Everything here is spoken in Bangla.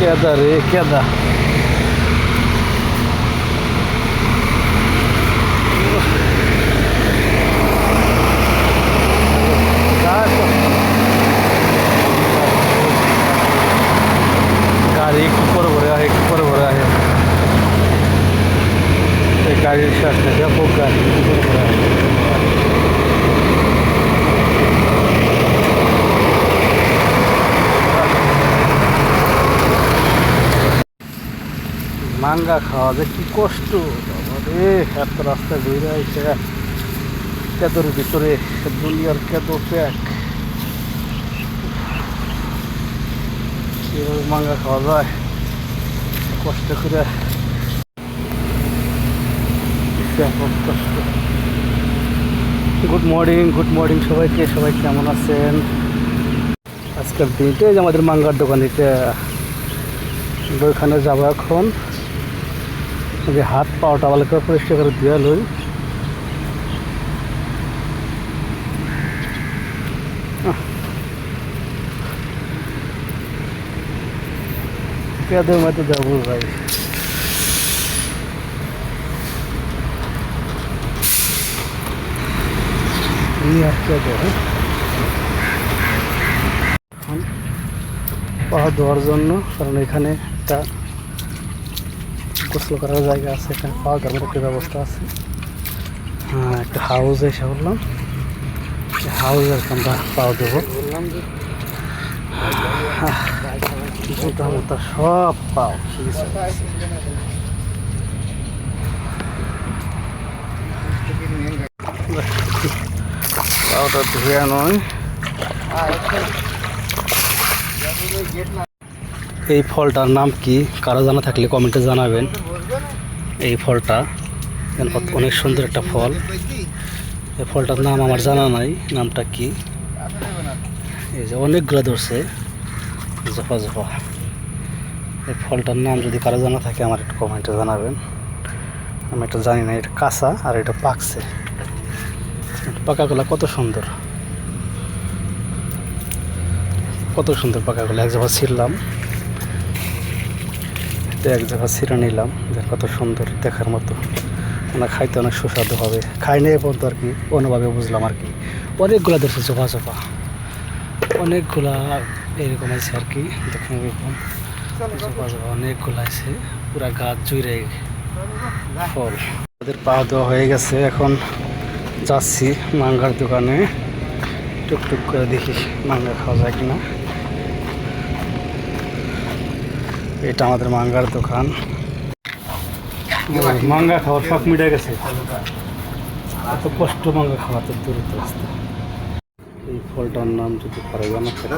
কেদা রে কেদা। गाड़ी ऊपर हो रहा है, ऊपर हो रहा है। गाड़ी साथ में देखो, गाड़ी ऊपर हो रहा है। মাঙ্গা খাওয়া যে কি কষ্ট রে, এত রাস্তা ঘুরে আইছে কেদর ভিতরে, দুনিয়ার কেদো প্যাক। কিভাবে মাঙ্গা খাওয়া যায় কষ্ট করে, কষ্ট। গুড মর্নিং সবাইকে, সবাই কেমন আছেন? আজকের দিনটাই আমাদের মাঙ্গার দোকান, এটা ওইখানে যাবো এখন। যে হাত পাওয়াটা ভালো করে পরিষ্কার করে দিয়ে লই। কেদের মধ্যে যাবো ভাই। পাহাড় দেওয়ার জন্য, কারণ এখানে একটা গোসল করার জায়গা আছে, এখানে পাওয়া দেওয়ার একটা ব্যবস্থা আছে। হ্যাঁ, একটা হাউস এসে বললাম, হাউস আর আমরা পাওয়া দেবো। জুতা মুতা সব পাও, পাওটা ধুয়ে নয়। এই ফলটার নাম কি, কারো জানা থাকলে কমেন্টে জানাবেন। এই ফলটা অনেক সুন্দর একটা ফল। এই ফলটার নাম আমার জানা নাই, নামটা কি। এই যে অনেকগুলো ধরছে জফা জফা। এই ফলটার নাম যদি কারো জানা থাকে আমার একটু কমেন্টে জানাবেন। আমি এটা জানি না, এটা কাঁচা আর এটা পাকছে। পাকাগুলা কত সুন্দর, কত সুন্দর পাকাগুলো। এক জায়গা ছিঁড়লাম, এক জায়গা ছিঁড়ে নিলাম, কত সুন্দর দেখার মতো। না খাইতে অনেক সুস্বাদু হবে। খাই নেই পর্যন্ত আর কি, অন্যভাবে বুঝলাম আর কি। অনেকগুলা ধরছে জফা জফা, অনেকগুলা এরকম আছে আর কি। দেখেন এরকম জফা জফা অনেকগুলো আছে, পুরা গাছ জুড়ে ফল। তাদের পাওয়া দেওয়া হয়ে গেছে, এখন যাচ্ছি মাঙ্গার দোকানে। টুকটুক করে দেখি মাঙ্গা খাওয়া যায় কিনা। এটা আমাদের মাঙ্গার দোকান। মাঙ্গা খাওয়ার শখ মিটে গেছে, এত কষ্ট মাঙ্গা খাওয়া তো দূরের রাস্তা। এই ফলটার নাম যদি কারো জানা থাকে